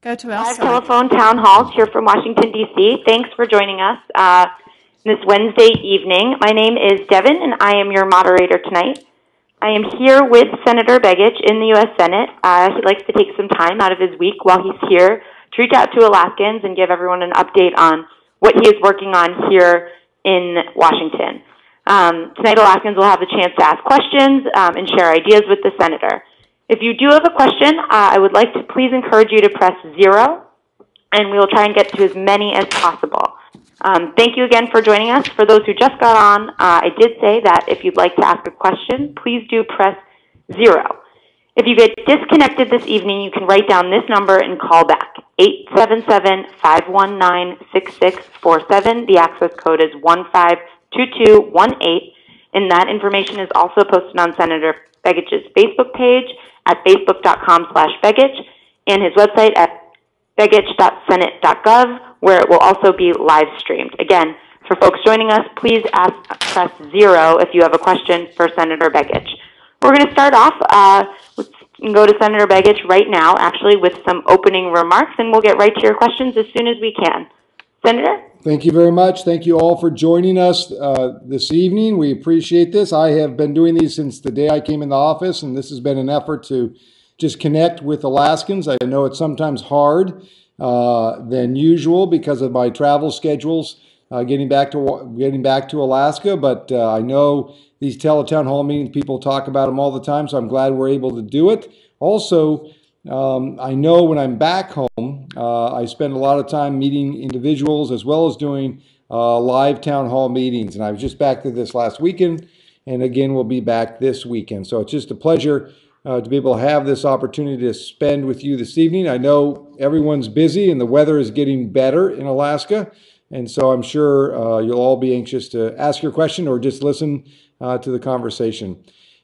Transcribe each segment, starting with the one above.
Go to our Live site. telephone town halls here from Washington, D.C. Thanks for joining us this Wednesday evening. My name is Devin, and I am your moderator tonight. I am here with Senator Begich in the U.S. Senate. He likes to take some time out of his week while he's here to reach out to Alaskans and give everyone an update on what he is working on here in Washington. Tonight, Alaskans will have the chance to ask questions and share ideas with the Senator. If you do have a question, I would like to please encourage you to press 0, and we will try and get to as many as possible. Thank you again for joining us. For those who just got on, I did say that if you'd like to ask a question, please do press 0. If you get disconnected this evening, you can write down this number and call back, 877-519-6647. The access code is 152218, and that information is also posted on Senator Begich's Facebook page at facebook.com/Begich and his website at begich.senate.gov, where it will also be live streamed. Again, for folks joining us, please press 0 if you have a question for Senator Begich. We're going to start off, you can go to Senator Begich right now, actually, with some opening remarks, and we'll get right to your questions as soon as we can. Senator? Thank you very much. Thank you all for joining us this evening. We appreciate this. I have been doing these since the day I came in the office, and this has been an effort to just connect with Alaskans. I know it's sometimes hard than usual because of my travel schedules getting back to Alaska, but I know these teletown hall meetings, people talk about them all the time, so I'm glad we're able to do it. Also, I know when I'm back home, I spend a lot of time meeting individuals as well as doing live town hall meetings, and I was just back to this last weekend, and again, we'll be back this weekend. So it's just a pleasure to be able to have this opportunity to spend with you this evening. I know everyone's busy and the weather is getting better in Alaska, and so I'm sure you'll all be anxious to ask your question or just listen to the conversation.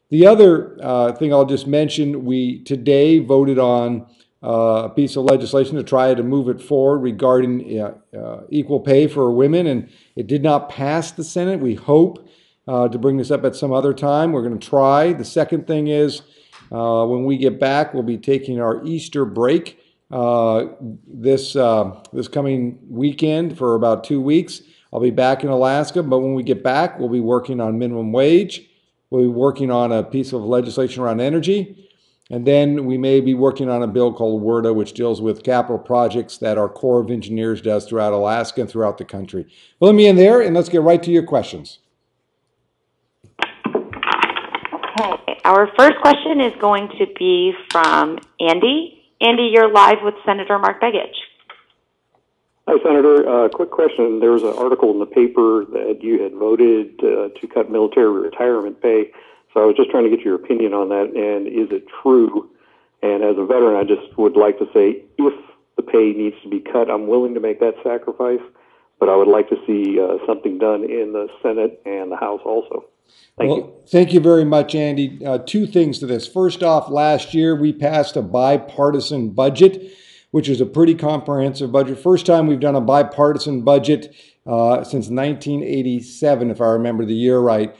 The other thing I'll just mention, we today voted on a piece of legislation to try to move it forward regarding equal pay for women, and it did not pass the Senate. We hope to bring this up at some other time. We're going to try. The second thing is, when we get back, we'll be taking our Easter break this coming weekend for about 2 weeks. I'll be back in Alaska, but when we get back, we'll be working on minimum wage. We'll be working on a piece of legislation around energy, and then we may be working on a bill called WRDA, which deals with capital projects that our Corps of Engineers does throughout Alaska and throughout the country. Well, let me end there, and let's get right to your questions. Okay, our first question is going to be from Andy. Andy, you're live with Senator Mark Begich. Hi, Senator. Quick question. There was an article in the paper that you had voted to cut military retirement pay. So I was just trying to get your opinion on that, and is it true? And as a veteran, I just would like to say, if the pay needs to be cut, I'm willing to make that sacrifice, but I would like to see something done in the Senate and the House also. Thank you. Thank you very much, Andy. Two things to this. First off, last year we passed a bipartisan budget, which is a pretty comprehensive budget. First time we've done a bipartisan budget since 1987, if I remember the year right.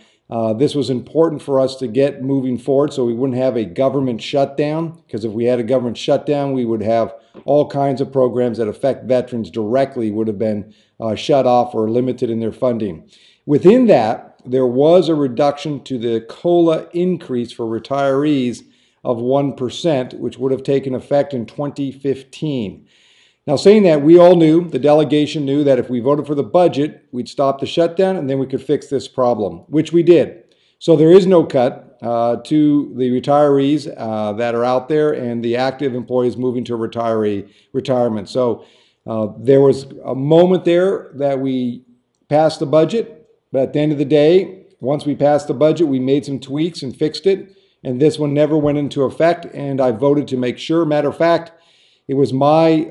This was important for us to get moving forward so we wouldn't have a government shutdown, because if we had a government shutdown, we would have all kinds of programs that affect veterans directly would have been shut off or limited in their funding. Within that, there was a reduction to the COLA increase for retirees of 1%, which would have taken effect in 2015. Now, saying that, we all knew, the delegation knew, that if we voted for the budget, we'd stop the shutdown and then we could fix this problem, which we did. So there is no cut to the retirees that are out there and the active employees moving to retirement. So there was a moment there that we passed the budget, but at the end of the day, once we passed the budget, we made some tweaks and fixed it, and this one never went into effect, and I voted to make sure. Matter of fact, it was my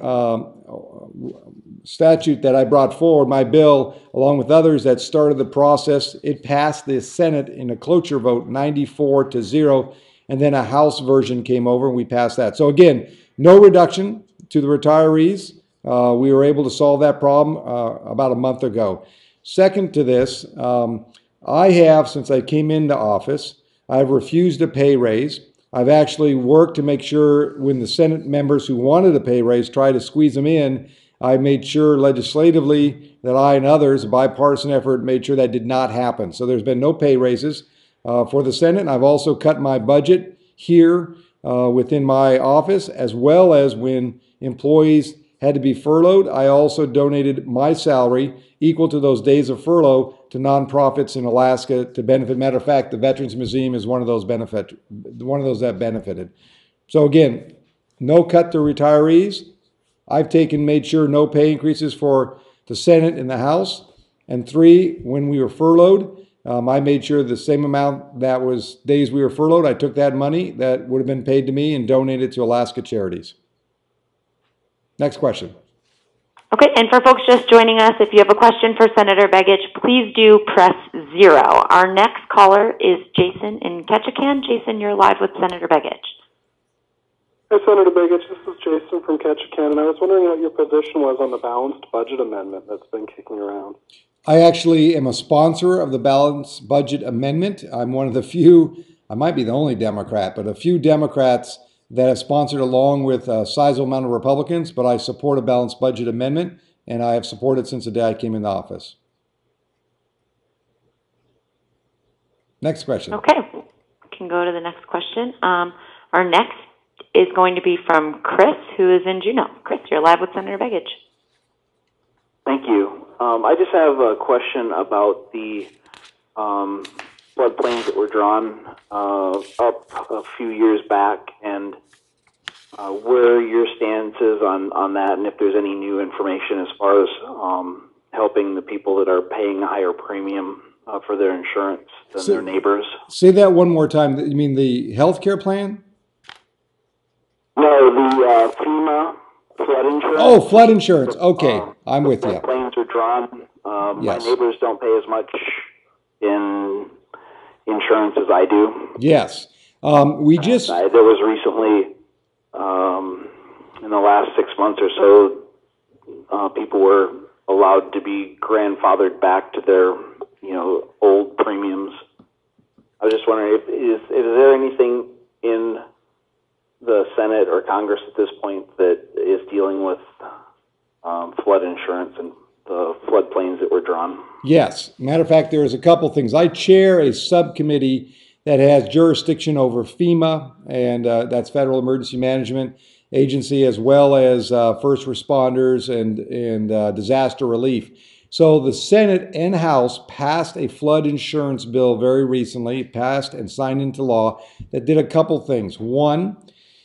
statute that I brought forward, my bill, along with others, that started the process. It passed the Senate in a cloture vote, 94-0, and then a House version came over and we passed that. So again, no reduction to the retirees. We were able to solve that problem about a month ago. Second to this, I have, since I came into office, I've refused a pay raise. I've actually worked to make sure when the Senate members who wanted a pay raise tried to squeeze them in, I made sure legislatively that I and others, a bipartisan effort, made sure that did not happen. So there's been no pay raises for the Senate. And I've also cut my budget here within my office, as well as when employees had to be furloughed. I also donated my salary equal to those days of furlough to nonprofits in Alaska to benefit. Matter of fact, the Veterans Museum is one of those that benefited. So again, no cut to retirees. I've made sure no pay increases for the Senate and the House. And 3, when we were furloughed, I made sure the same amount that was days we were furloughed, I took that money that would have been paid to me and donated to Alaska charities. Next question. Okay, and for folks just joining us, if you have a question for Senator Begich, please do press 0. Our next caller is Jason in Ketchikan. Jason, you're live with Senator Begich. Hi, Senator Begich. This is Jason from Ketchikan, and I was wondering what your position was on the balanced budget amendment that's been kicking around. I actually am a sponsor of the balanced budget amendment. I'm one of the few, I might be the only Democrat, but a few Democrats that have sponsored along with a sizable amount of Republicans, but I support a balanced budget amendment, and I have supported since the day I came into office. Next question. Okay, we can go to the next question. Our next is going to be from Chris, who is in Juneau. Chris, you're live with Senator Begich. Thank you. I just have a question about the floodplains that were drawn up a few years back, and where your stance is on that, and if there's any new information as far as helping the people that are paying a higher premium for their insurance than their neighbors. Say that one more time. You mean the health care plan? No, the FEMA flood insurance. Oh, flood insurance. Okay, I'm with you. Planes are drawn. Yes. My neighbors don't pay as much in insurance as I do. Yes. There was recently, in the last 6 months or so, people were allowed to be grandfathered back to their, old premiums. I was just wondering, is there anything in the Senate or Congress at this point that is dealing with flood insurance and the floodplains that were drawn? Yes. Matter of fact, there's a couple things. I chair a subcommittee that has jurisdiction over FEMA, and that's Federal Emergency Management Agency, as well as first responders and disaster relief. So the Senate and House passed a flood insurance bill very recently, passed and signed into law, that did a couple things. One,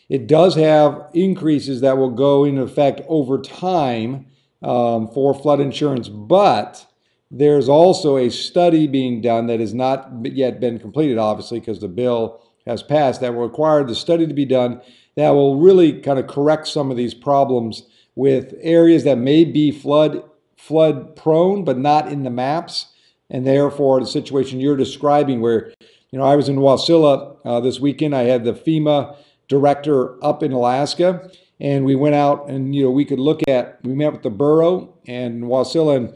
it does have increases that will go into effect over time for flood insurance, but there's also a study being done that has not yet been completed, obviously, because the bill has passed, that will require the study to be done that will really kind of correct some of these problems with areas that may be flood prone, but not in the maps. And therefore, the situation you're describing where, I was in Wasilla this weekend. I had the FEMA director up in Alaska, and we went out and, we met with the borough and Wasilla, and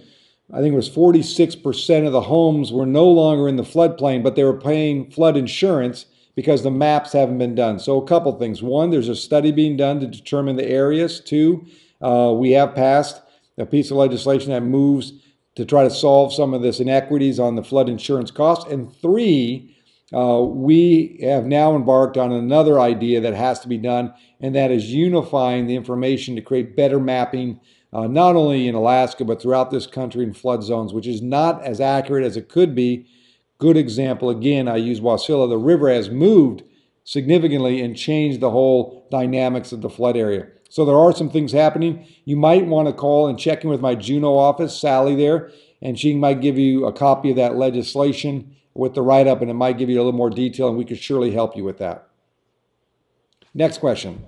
I think it was 46% of the homes were no longer in the floodplain, but they were paying flood insurance because the maps haven't been done. So a couple things. One, there's a study being done to determine the areas. Two, we have passed a piece of legislation that moves to try to solve some of this inequities on the flood insurance costs. And 3, we have now embarked on another idea that has to be done, and that is unifying the information to create better mapping, not only in Alaska, but throughout this country in flood zones, which is not as accurate as it could be. Good example, again, I use Wasilla. The river has moved significantly and changed the whole dynamics of the flood area. So there are some things happening. You might want to call and check in with my Juneau office, Sally there, and she might give you a copy of that legislation with the write-up, and it might give you a little more detail, and we could surely help you with that. Next question.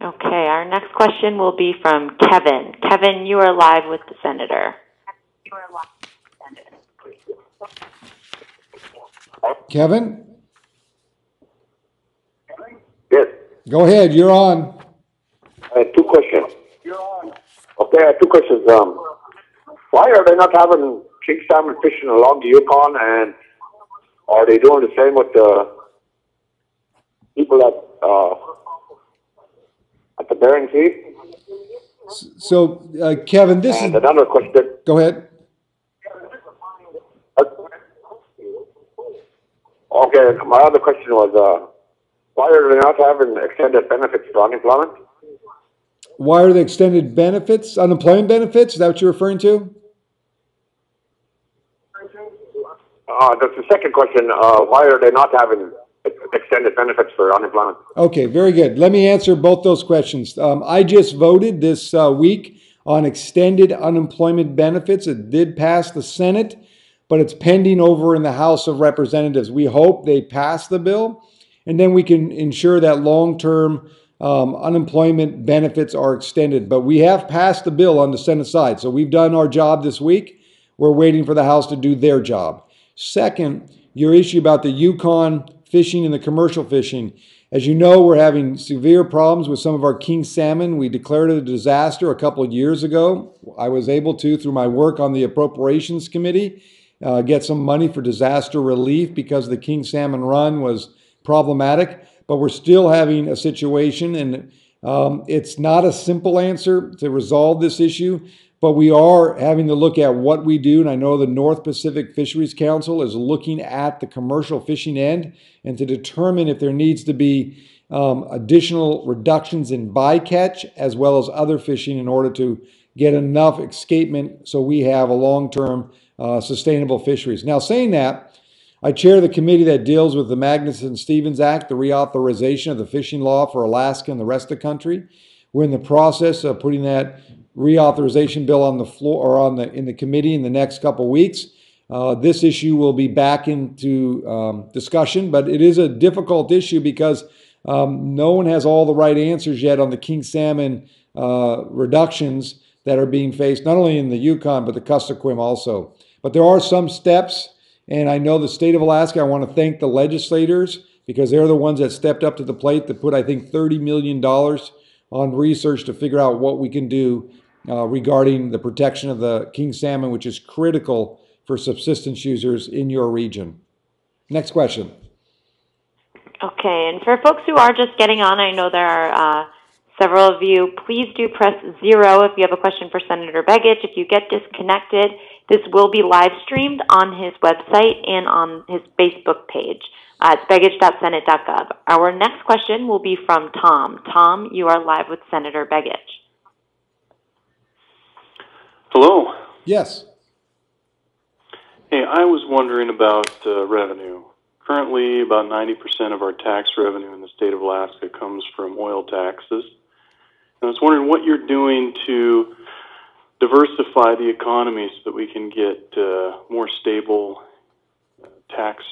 Okay, our next question will be from Kevin. Kevin, you are live with the Senator. Kevin? Yes. Go ahead, you're on. I have 2 questions. Okay, I have 2 questions. Why are they not having king salmon fishing along the Yukon, and are they doing the same with people at the Bering Sea. So, Kevin, this and is... another question. Go ahead. Okay, my other question was, why are they not having extended benefits for unemployment? Why are the extended benefits, unemployment benefits? Is that what you're referring to? That's the second question. Why are they not having extended benefits for unemployment? Okay, very good. Let me answer both those questions. I just voted this week on extended unemployment benefits. It did pass the Senate, but it's pending over in the House of Representatives. We hope they pass the bill, and then we can ensure that long-term unemployment benefits are extended. But we have passed the bill on the Senate side, so we've done our job this week. We're waiting for the House to do their job. Second, your issue about the Yukon fishing and the commercial fishing. As you know, we're having severe problems with some of our king salmon. We declared it a disaster a couple of years ago. I was able to, through my work on the Appropriations Committee, get some money for disaster relief because the king salmon run was problematic. But we're still having a situation, and it's not a simple answer to resolve this issue. But we are having to look at what we do, and I know the North Pacific Fisheries Council is looking at the commercial fishing end and to determine if there needs to be additional reductions in bycatch as well as other fishing in order to get enough escapement so we have a long-term sustainable fisheries. Now, saying that, I chair the committee that deals with the Magnuson-Stevens Act, the reauthorization of the fishing law for Alaska and the rest of the country. We're in the process of putting that reauthorization bill on the floor or in the committee in the next couple of weeks. This issue will be back into discussion, but it is a difficult issue because no one has all the right answers yet on the king salmon reductions that are being faced, not only in the Yukon, but the Kuskokwim also. But there are some steps, and I know the state of Alaska, I want to thank the legislators because they're the ones that stepped up to the plate to put, I think, $30 million on research to figure out what we can do regarding the protection of the king salmon, which is critical for subsistence users in your region. Next question. Okay, and for folks who are just getting on, I know there are several of you. Please do press 0 if you have a question for Senator Begich. If you get disconnected, this will be live streamed on his website and on his Facebook page. It's begich.senate.gov. Our next question will be from Tom. Tom, you are live with Senator Begich. Hello. Yes. Hey, I was wondering about revenue. Currently, about 90% of our tax revenue in the state of Alaska comes from oil taxes. And I was wondering what you're doing to diversify the economy so that we can get more stable tax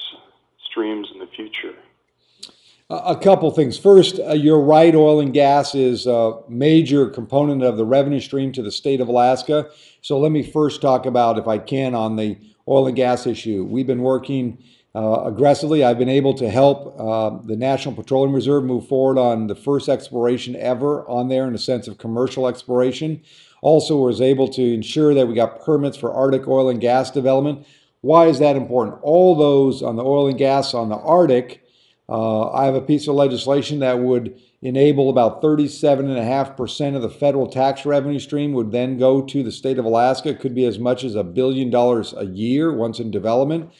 streams in the future. A couple things. First, you're right, oil and gas is a major component of the revenue stream to the state of Alaska. So let me first talk about, if I can, on the oil and gas issue. We've been working aggressively. I've been able to help the National Petroleum Reserve move forward on the first exploration ever on there in the sense of commercial exploration. Also was able to ensure that we got permits for Arctic oil and gas development. Why is that important? All those on the oil and gas on the Arctic, I have a piece of legislation that would enable about 37.5% of the federal tax revenue stream would then go to the state of Alaska. It could be as much as $1 billion a year once in development.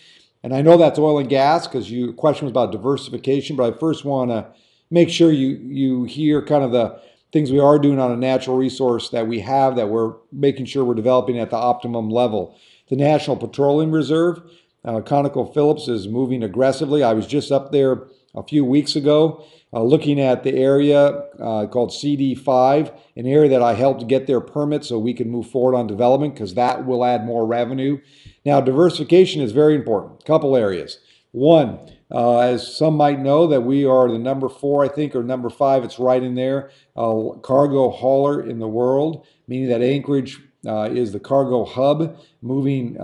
And I know that's oil and gas because your question was about diversification, but I first want to make sure you hear kind of the things we are doing on a natural resource that we have that we're making sure we're developing at the optimum level. The National Petroleum Reserve, ConocoPhillips is moving aggressively. I was just up there a few weeks ago looking at the area called CD5, an area that I helped get their permit so we can move forward on development because that will add more revenue. Now, diversification is very important. A couple areas. One, as some might know, that we are the number 4, I think, or number 5, it's right in there, cargo hauler in the world, meaning that Anchorage is the cargo hub, moving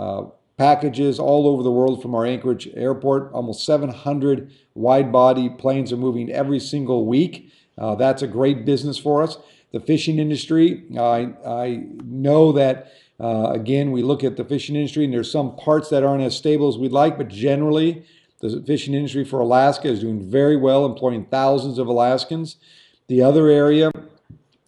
packages all over the world from our Anchorage airport. Almost 700 wide-body planes are moving every single week. That's a great business for us. The fishing industry, I know that, again, we look at the fishing industry and there's some parts that aren't as stable as we'd like, but generally The fishing industry for Alaska is doing very well, employing thousands of Alaskans. The other area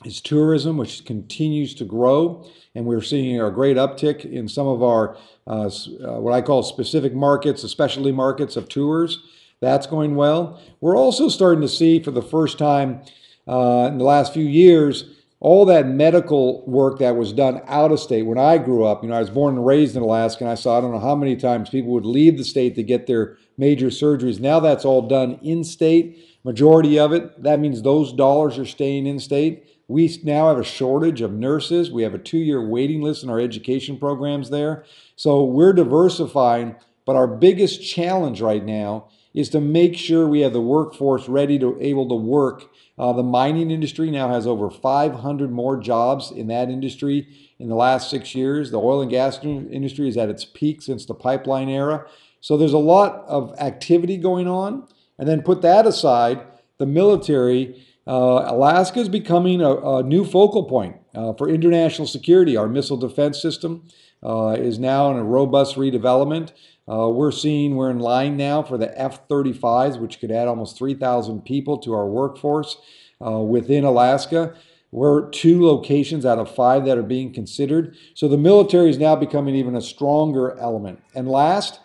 is tourism, which continues to grow, and we're seeing a great uptick in some of our what I call specific markets, the specialty markets of tours. That's going well. We're also starting to see for the first time in the last few years all that medical work that was done out of state. When I grew up, I was born and raised in Alaska, and I saw I don't know how many times people would leave the state to get their major surgeries. Now that's all done in state. Majority of it, that means those dollars are staying in state. We now have a shortage of nurses. We have a 2-year waiting list in our education programs there. So we're diversifying, but our biggest challenge right now is to make sure we have the workforce ready to able to work. The mining industry now has over 500 more jobs in that industry in the last 6 years. The oil and gas industry is at its peak since the pipeline era. So there's a lot of activity going on. And then put that aside, the military, Alaska is becoming a new focal point for international security. Our missile defense system is now in a robust redevelopment. We're in line now for the F-35s, which could add almost 3,000 people to our workforce within Alaska. We're 2 locations out of 5 that are being considered. So the military is now becoming even a stronger element. And last,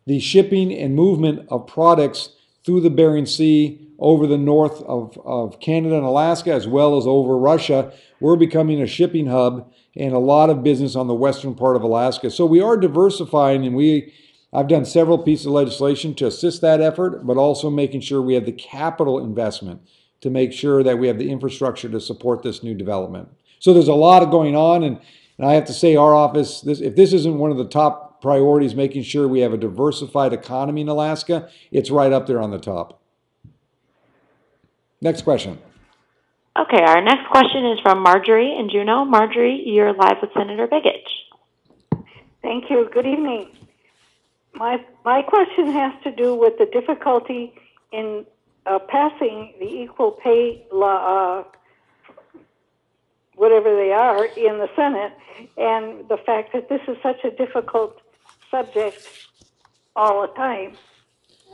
the shipping and movement of products through the Bering Sea over the north of Canada and Alaska, as well as over Russia. We're becoming a shipping hub and a lot of business on the western part of Alaska. So we are diversifying, and I've done several pieces of legislation to assist that effort, but also making sure we have the capital investment to make sure that we have the infrastructure to support this new development. So there's a lot going on, and I have to say our office, if this isn't one of the top priorities, making sure we have a diversified economy in Alaska, it's right up there on the top. Next question. Okay, our next question is from Marjorie in Juneau. Marjorie, you're live with Senator Begich. Thank you. Good evening. My question has to do with the difficulty in passing the equal pay law, whatever they are, in the Senate, and the fact that this is such a difficult subject all the time.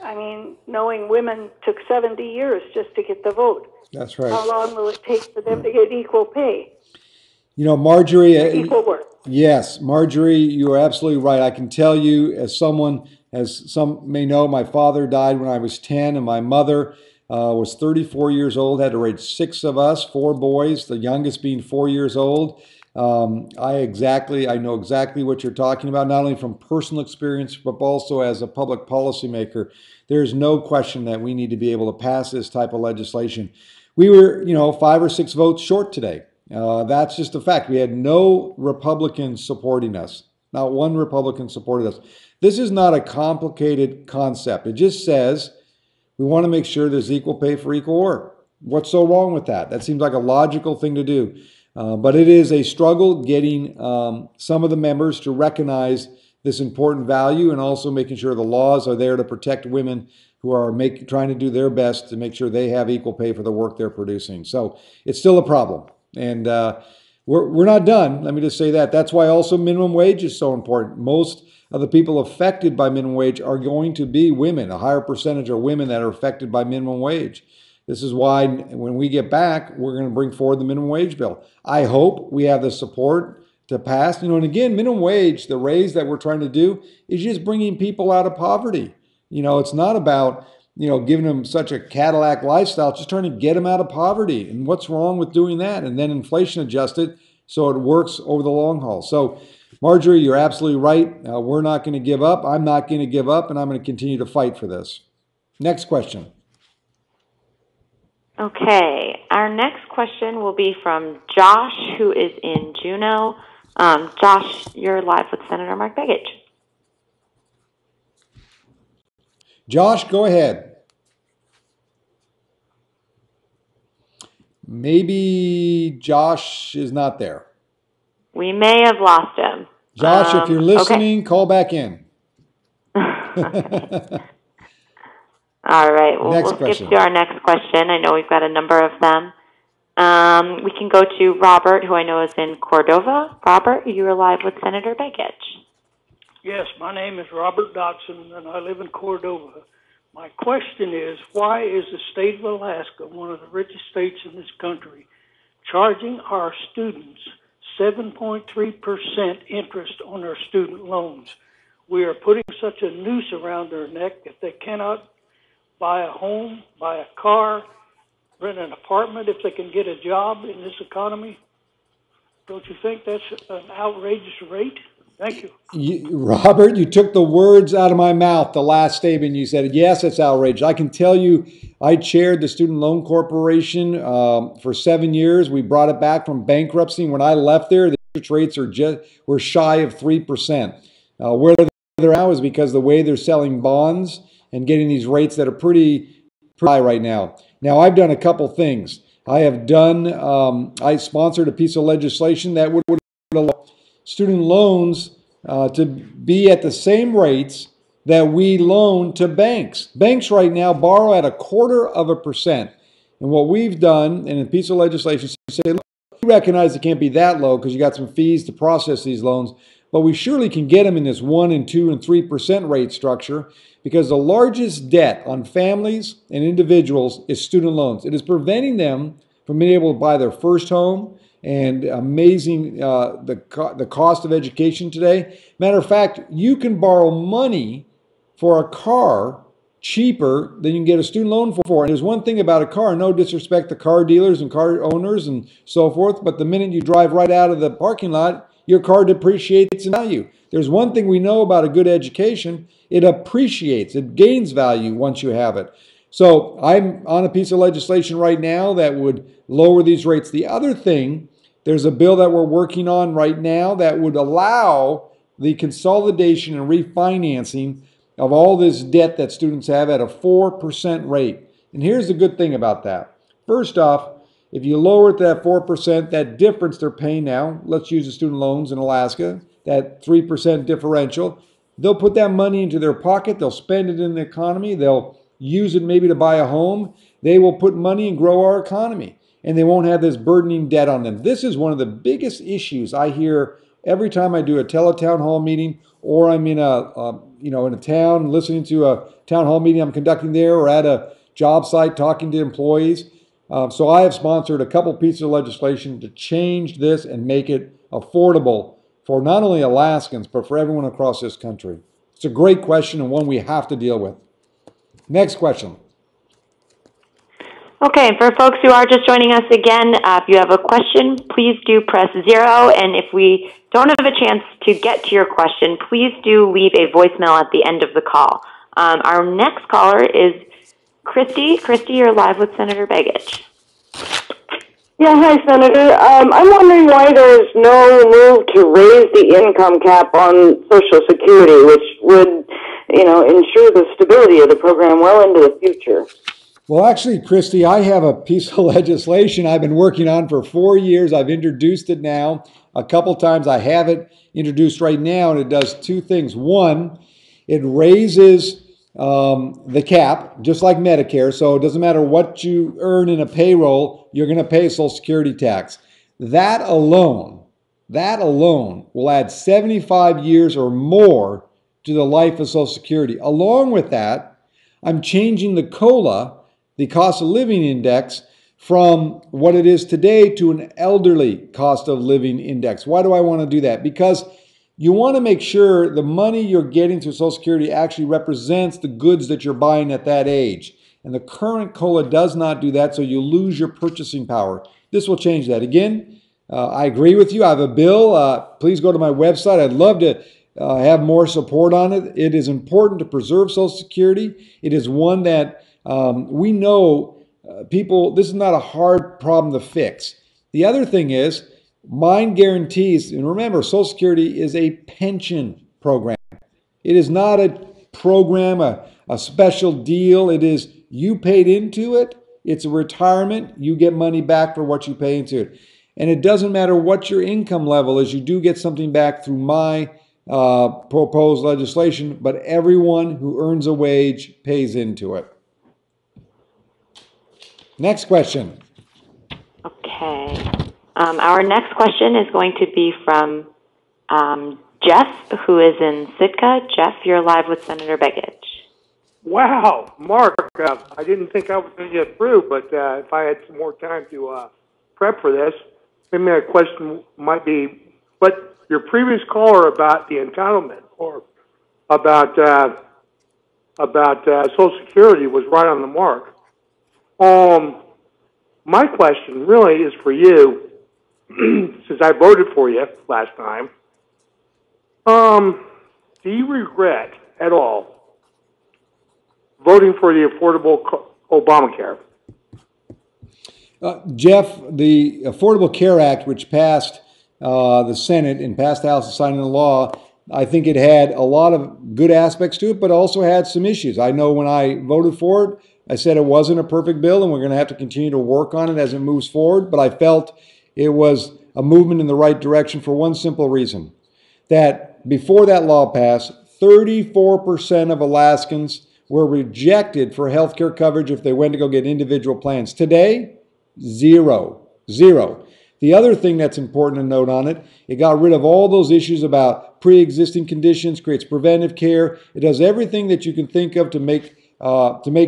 I mean, knowing women took 70 years just to get the vote. That's right. How long will it take for them to get equal pay? Marjorie. Equal work. Yes, Marjorie, you are absolutely right. I can tell you, as some may know, my father died when I was 10, and my mother was 34 years old, had to raise 6 of us, 4 boys, the youngest being 4 years old. I know exactly what you're talking about, not only from personal experience, but also as a public policymaker. There's no question that we need to be able to pass this type of legislation. We were, 5 or 6 votes short today. That's just a fact. We had no Republicans supporting us. Not one Republican supported us. This is not a complicated concept. It just says we want to make sure there's equal pay for equal work. What's so wrong with that? That seems like a logical thing to do. But it is a struggle getting some of the members to recognize this important value, and also making sure the laws are there to protect women who are trying to do their best to make sure they have equal pay for the work they're producing. So it's still a problem. And we're not done. Let me just say that. That's why also minimum wage is so important. Most of the people affected by minimum wage are going to be women. A higher percentage are women that are affected by minimum wage. This is why when we get back, we're going to bring forward the minimum wage bill. I hope we have the support to pass. And again, minimum wage, the raise that we're trying to do is just bringing people out of poverty. It's not about, giving them such a Cadillac lifestyle, just trying to get them out of poverty. And what's wrong with doing that? And then inflation adjust it so it works over the long haul. So, Marjorie, you're absolutely right. We're not going to give up. I'm not going to give up, and I'm going to continue to fight for this. Next question. Okay, our next question will be from Josh, who is in Juneau. Josh, you're live with Senator Mark Begich. Josh, go ahead. Maybe Josh is not there. We may have lost him. Josh, if you're listening, call back in. All right, we'll question. skip to our next question. I know we've got a number of them. We can go to Robert, who I know is in Cordova. Robert, you're live with Senator Begich. Yes, my name is Robert Dodson, and I live in Cordova. My question is, why is the state of Alaska, one of the richest states in this country, charging our students 7.3% interest on their student loans? We are putting such a noose around their neck if they cannot buy a home, buy a car, rent an apartment if they can get a job in this economy. Don't you think that's an outrageous rate? Thank you. Robert, you took the words out of my mouth, the last statement you said. Yes, it's outrageous. I can tell you, I chaired the Student Loan Corporation for 7 years. We brought it back from bankruptcy. When I left there, the interest rates were shy of 3%. Where they're now is because the way they're selling bonds and getting these rates that are pretty high right now. Now, I've done a couple things. I sponsored a piece of legislation that would allow student loans to be at the same rates that we loan to banks. Banks right now borrow at 0.25%. And what we've done in a piece of legislation, say, look, we recognize it can't be that low because you got some fees to process these loans, but we surely can get them in this 1% and 2% and 3% rate structure, because the largest debt on families and individuals is student loans. It is preventing them from being able to buy their first home, and amazing the cost of education today. Matter of fact, you can borrow money for a car cheaper than you can get a student loan for. And there's one thing about a car, no disrespect to car dealers and car owners and so forth, but the minute you drive right out of the parking lot, your car depreciates in value. There's one thing we know about a good education: it appreciates, it gains value once you have it. So I'm on a piece of legislation right now that would lower these rates. The other thing, there's a bill that we're working on right now that would allow the consolidation and refinancing of all this debt that students have at a 4% rate. And here's the good thing about that. First off, if you lower it to that 4%, that difference they're paying now, let's use the student loans in Alaska, that 3% differential, they'll put that money into their pocket, they'll spend it in the economy, they'll use it maybe to buy a home, they will put money and grow our economy, and they won't have this burdening debt on them. This is one of the biggest issues I hear every time I do a teletown hall meeting, or I'm in a town listening to a town hall meeting I'm conducting there, or at a job site talking to employees. So I have sponsored a couple pieces of legislation to change this and make it affordable for not only Alaskans, but for everyone across this country. It's a great question and one we have to deal with. Next question. Okay, for folks who are just joining us again, if you have a question, please do press 0. And if we don't have a chance to get to your question, please do leave a voicemail at the end of the call. Our next caller is Christy. Christy, you're live with Senator Begich. Yeah, hi, Senator. I'm wondering why there's no move to raise the income cap on Social Security, which would, ensure the stability of the program well into the future. Well, actually, Christy, I have a piece of legislation I've been working on for 4 years. I've introduced it now a couple times. I have it introduced right now, and it does two things. One, it raises the cap, just like Medicare. So it doesn't matter what you earn in a payroll, you're going to pay Social Security tax. That alone will add 75 years or more to the life of Social Security. Along with that, I'm changing the COLA, the cost of living index, from what it is today to an elderly cost of living index. Why do I want to do that? Because you want to make sure the money you're getting through Social Security actually represents the goods that you're buying at that age. And the current COLA does not do that, so you lose your purchasing power. This will change that. Again, I agree with you. I have a bill. Please go to my website. I'd love to have more support on it. It is important to preserve Social Security. It is one that we know people, this is not a hard problem to fix. The other thing is, mine guarantees, and remember, Social Security is a pension program. It is not a program, a special deal. It is, you paid into it. It's a retirement. You get money back for what you pay into it. And it doesn't matter what your income level is, you do get something back through my proposed legislation, but everyone who earns a wage pays into it. Next question. Okay. Our next question is going to be from Jeff, who is in Sitka. Jeff, you're live with Senator Begich. Wow, Mark, I didn't think I was going to get through, but if I had some more time to prep for this, maybe my question might be, but your previous caller about the entitlement or about Social Security was right on the mark. My question really is for you, since I voted for you last time. Do you regret at all voting for the Affordable Obamacare? Jeff, the Affordable Care Act, which passed the Senate and passed the House and signed into law, I think it had a lot of good aspects to it, but also had some issues. I know when I voted for it, I said it wasn't a perfect bill and we're going to have to continue to work on it as it moves forward, but I felt it was a movement in the right direction for one simple reason, that before that law passed, 34% of Alaskans were rejected for health care coverage if they went to go get individual plans. Today, zero. The other thing that's important to note on it, it got rid of all those issues about pre-existing conditions, creates preventive care. It does everything that you can think of to make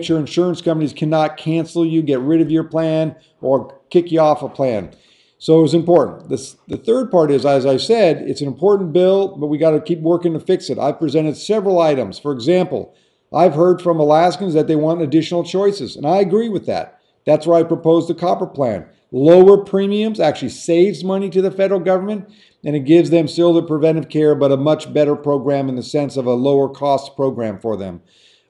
sure insurance companies cannot cancel you, get rid of your plan, or kick you off a plan. So it was important. The third part is, as I said, it's an important bill, but we got to keep working to fix it. I've presented several items. For example, I've heard from Alaskans that they want additional choices, and I agree with that. That's why I proposed the copper plan. Lower premiums actually saves money to the federal government, and it gives them still the preventive care, but a much better program in the sense of a lower cost program for them.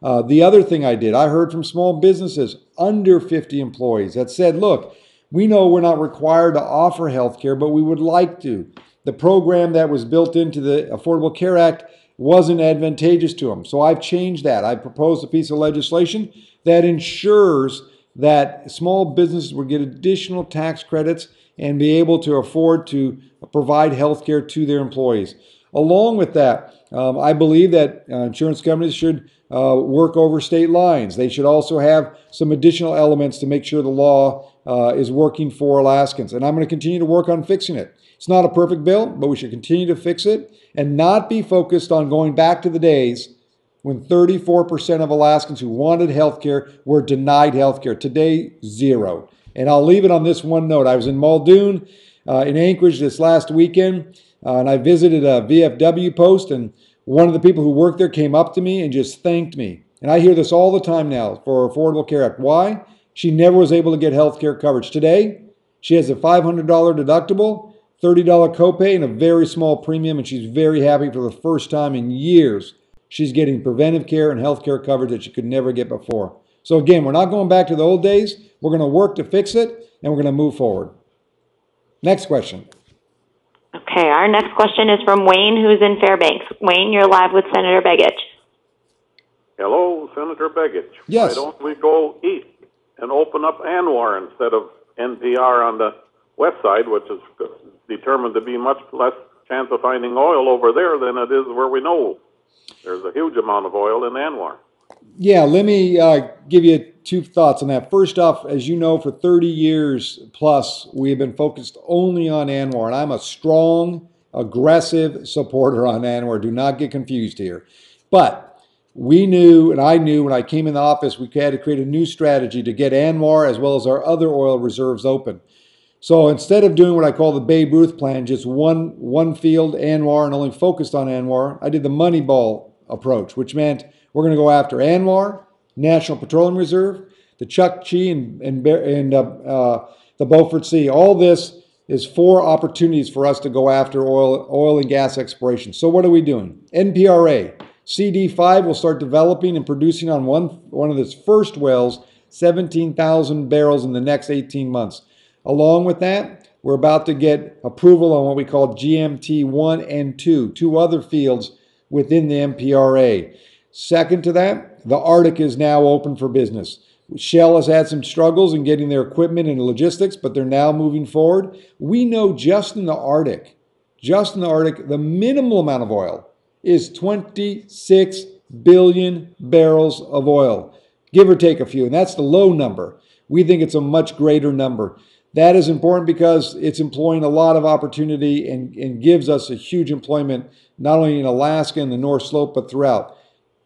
The other thing I did, I heard from small businesses under 50 employees that said, look, we know we're not required to offer health care, but we would like to. The program that was built into the Affordable Care Act wasn't advantageous to them. So I've changed that. I proposed a piece of legislation that ensures that small businesses will get additional tax credits and be able to afford to provide health care to their employees. Along with that, I believe that insurance companies should work over state lines. They should also have some additional elements to make sure the law is working for Alaskans. And I'm going to continue to work on fixing it. It's not a perfect bill, but we should continue to fix it and not be focused on going back to the days when 34% of Alaskans who wanted health care were denied health care. Today, zero. And I'll leave it on this one note. I was in Muldoon in Anchorage this last weekend, and I visited a VFW post, and one of the people who worked there came up to me and just thanked me. And I hear this all the time now for Affordable Care Act. Why? She never was able to get health care coverage. Today, she has a $500 deductible, $30 copay, and a very small premium, and she's very happy for the first time in years. She's getting preventive care and health care coverage that she could never get before. So again, we're not going back to the old days. We're going to work to fix it, and we're going to move forward. Next question. Okay, our next question is from Wayne, who's in Fairbanks. Wayne, you're live with Senator Begich. Hello, Senator Begich. Yes. Why don't we go east and open up ANWR instead of NPR on the west side, which is determined to be much less chance of finding oil over there than it is where we know there's a huge amount of oil in ANWR. Yeah, let me give you two thoughts on that. First off, as you know, for 30 years plus, we have been focused only on ANWR, and I'm a strong, aggressive supporter on ANWR. Do not get confused here. But we knew, and I knew when I came in the office, we had to create a new strategy to get ANWR as well as our other oil reserves open. So instead of doing what I call the Babe Ruth plan, just one field, ANWR, and only focused on ANWR, I did the Moneyball approach, which meant we're going to go after ANWR, National Petroleum Reserve, the Chukchi, and the Beaufort Sea. All this is 4 opportunities for us to go after oil and gas exploration. So what are we doing? NPRA. CD5 will start developing and producing on one of its first wells, 17,000 barrels in the next 18 months. Along with that, we're about to get approval on what we call GMT 1 and 2, 2 other fields within the NPRA. Second to that, the Arctic is now open for business. Shell has had some struggles in getting their equipment and logistics, but they're now moving forward. We know just in the Arctic, the minimal amount of oil is 26 billion barrels of oil, give or take a few, and that's the low number. We think it's a much greater number. That is important because it's employing a lot of opportunity and gives us a huge employment, not only in Alaska and the North Slope, but throughout.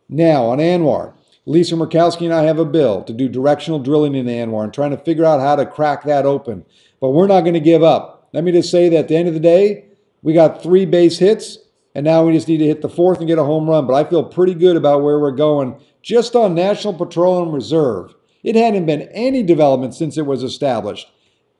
Now, on ANWR, Lisa Murkowski and I have a bill to do directional drilling in the ANWR and trying to figure out how to crack that open. But we're not going to give up. Let me just say that at the end of the day, we got 3 base hits, and now we just need to hit the 4th and get a home run. But I feel pretty good about where we're going just on National Petroleum Reserve. It hadn't been any development since it was established.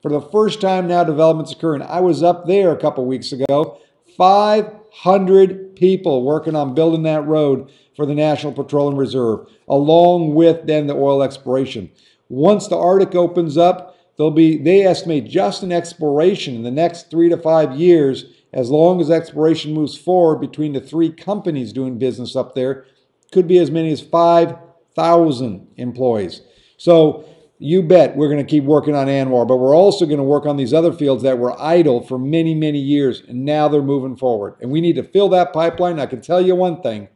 For the first time now, development's occurring. I was up there a couple weeks ago. 500 people working on building that road for the National Petroleum Reserve, along with then the oil exploration. Once the Arctic opens up, they estimate just in exploration in the next 3 to 5 years, as long as exploration moves forward between the 3 companies doing business up there, could be as many as 5,000 employees. So you bet we're going to keep working on ANWR, but we're also going to work on these other fields that were idle for many, many years, and now they're moving forward. And we need to fill that pipeline. I can tell you one thing.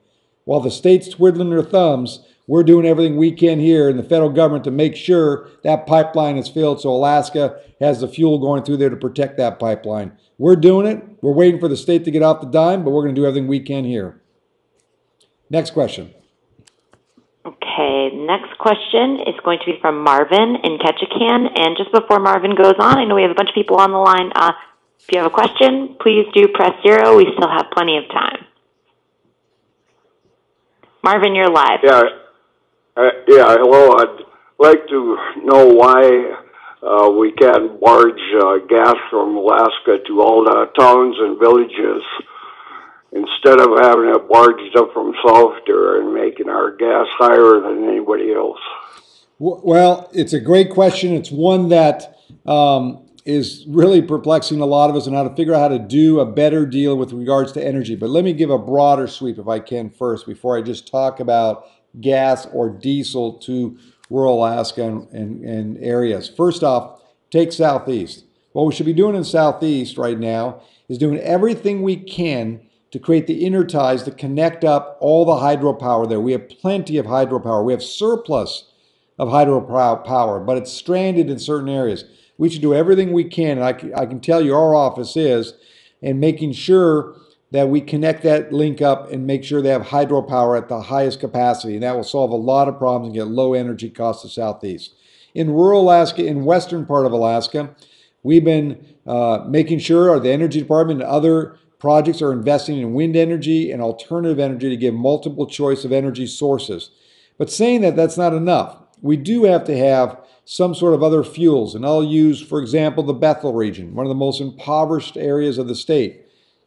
While the state's twiddling their thumbs, we're doing everything we can here in the federal government to make sure that pipeline is filled so Alaska has the fuel going through there to protect that pipeline. We're doing it. We're waiting for the state to get off the dime, but we're going to do everything we can here. Next question. Okay, next question is going to be from Marvin in Ketchikan. And just before Marvin goes on, I know we have a bunch of people on the line. If you have a question, please do press 0. We still have plenty of time. Marvin, you're live. Hello. I'd like to know why we can't barge gas from Alaska to all the towns and villages instead of having it barged up from south there and making our gas higher than anybody else. Well, it's a great question. It's one that is really perplexing a lot of us on how to figure out how to do a better deal with regards to energy. But let me give a broader sweep if I can first before I just talk about gas or diesel to rural Alaska and areas. First off, take Southeast. What we should be doing in Southeast right now is doing everything we can to create the interties to connect up all the hydropower there. We have plenty of hydropower. We have surplus of hydropower, but it's stranded in certain areas. We should do everything we can, and I can tell you our office is, and making sure that we connect that link up and make sure they have hydropower at the highest capacity. And that will solve a lot of problems and get low energy costs to Southeast. In rural Alaska, in western part of Alaska, we've been making sure the Energy Department and other projects are investing in wind energy and alternative energy to give multiple choice of energy sources. But saying that, that's not enough. We do have to have some sort of other fuels. And I'll use, for example, the Bethel region, one of the most impoverished areas of the state.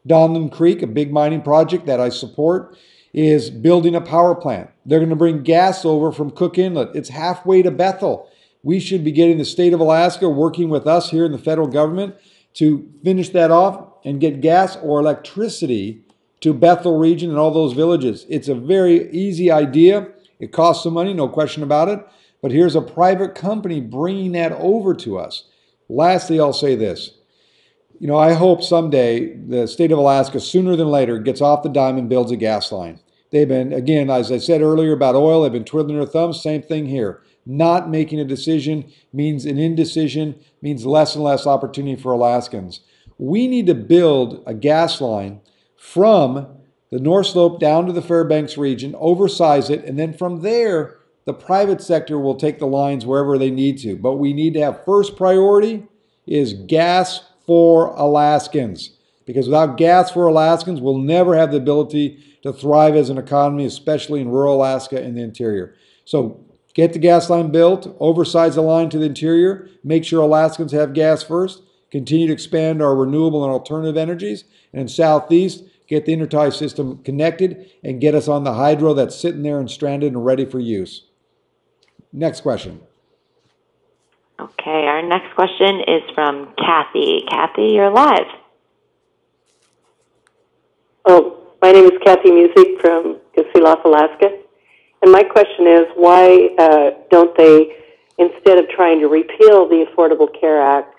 Donlin Creek, a big mining project that I support, is building a power plant. They're going to bring gas over from Cook Inlet. It's halfway to Bethel. We should be getting the state of Alaska working with us here in the federal government to finish that off and get gas or electricity to Bethel region and all those villages. It's a very easy idea. It costs some money, no question about it. But here's a private company bringing that over to us. Lastly, I'll say this. You know, I hope someday the state of Alaska, sooner than later, gets off the dime and builds a gas line. They've been, again, as I said earlier about oil, they've been twiddling their thumbs. Same thing here. Not making a decision means an indecision, means less and less opportunity for Alaskans. We need to build a gas line from the North Slope down to the Fairbanks region, oversize it, and then from there, the private sector will take the lines wherever they need to. But we need to have first priority is gas for Alaskans. Because without gas for Alaskans, we'll never have the ability to thrive as an economy, especially in rural Alaska and the interior. So get the gas line built, oversize the line to the interior, make sure Alaskans have gas first, continue to expand our renewable and alternative energies, and in Southeast, get the intertie system connected and get us on the hydro that's sitting there and stranded and ready for use. Next question. Okay, our next question is from Kathy. Kathy, you're live. Oh, my name is Kathy Music from Kasilof, Alaska. And my question is, why don't they, instead of trying to repeal the Affordable Care Act,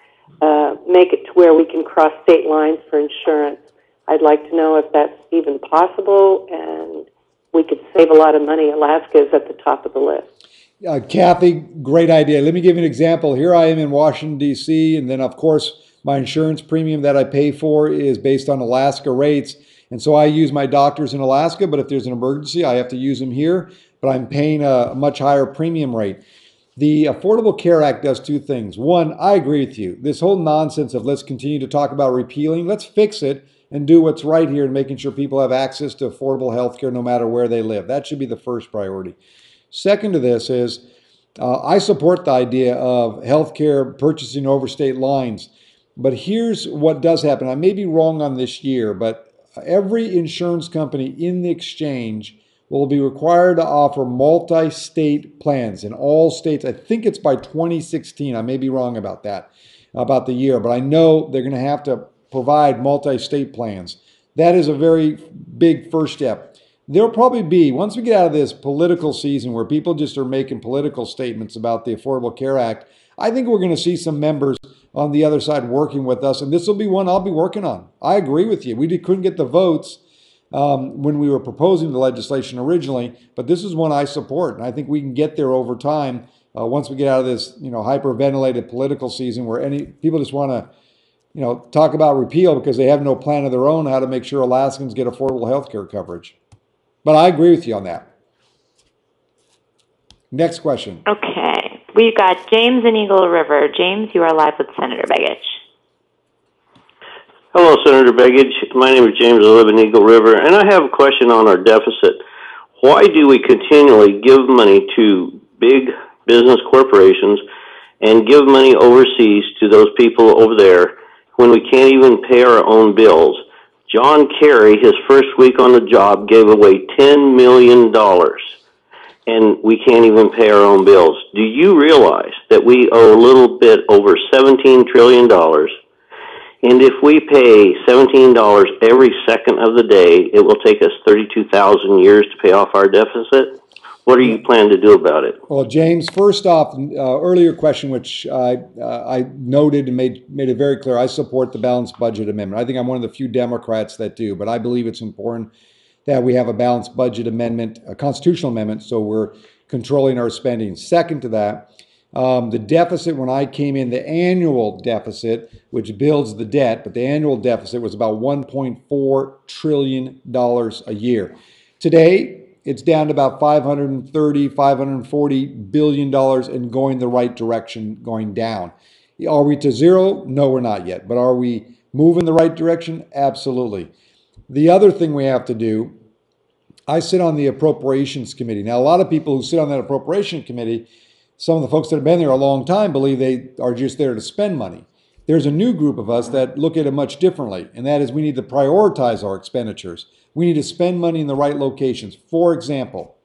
make it to where we can cross state lines for insurance? I'd like to know if that's even possible, and we could save a lot of money. Alaska is at the top of the list. Kathy, great idea. Let me give you an example. Here I am in Washington, D.C., and then, of course, my insurance premium that I pay for is based on Alaska rates. And so I use my doctors in Alaska, but if there's an emergency, I have to use them here. but I'm paying a much higher premium rate. The Affordable Care Act does two things. One, I agree with you. This whole nonsense of let's continue to talk about repealing, let's fix it and do what's right here and making sure people have access to affordable health care no matter where they live. That should be the first priority. Second to this is I support the idea of healthcare purchasing over state lines, but here's what does happen. I may be wrong on this year, but every insurance company in the exchange will be required to offer multi-state plans in all states. I think it's by 2016. I may be wrong about that, about the year, but I know they're going to have to provide multi-state plans. That is a very big first step. There'll probably be, once we get out of this political season where people just are making political statements about the Affordable Care Act, I think we're going to see some members on the other side working with us, and this will be one I'll be working on. I agree with you. We couldn't get the votes when we were proposing the legislation originally, but this is one I support, and I think we can get there over time once we get out of this, hyperventilated political season where people just want to, talk about repeal because they have no plan of their own how to make sure Alaskans get affordable health care coverage. But I agree with you on that. Next question. Okay. We've got James in Eagle River. James, you are live with Senator Begich. Hello, Senator Begich. My name is James. I live in Eagle River, and I have a question on our deficit. Why do we continually give money to big business corporations and give money overseas to those people over there when we can't even pay our own bills? John Kerry, his first week on the job, gave away $10 million, and we can't even pay our own bills. Do you realize that we owe a little bit over $17 trillion? And if we pay $17 every second of the day, it will take us 32,000 years to pay off our deficit. What are you planning to do about it? Well, James, first off, earlier question, which I noted and made it very clear, I support the balanced budget amendment. I think I'm one of the few Democrats that do, but I believe it's important that we have a balanced budget amendment, a constitutional amendment, so we're controlling our spending. Second to that, the deficit when I came in, the annual deficit, which builds the debt, but the annual deficit was about $1.4 trillion a year. Today, it's down to about $530, $540 billion and going the right direction, going down. Are we to zero? No, we're not yet. But are we moving the right direction? Absolutely. The other thing we have to do, I sit on the Appropriations Committee. Now, a lot of people who sit on that Appropriation Committee, some of the folks that have been there a long time believe they are just there to spend money. There's a new group of us that look at it much differently, and that is we need to prioritize our expenditures. We need to spend money in the right locations. For example,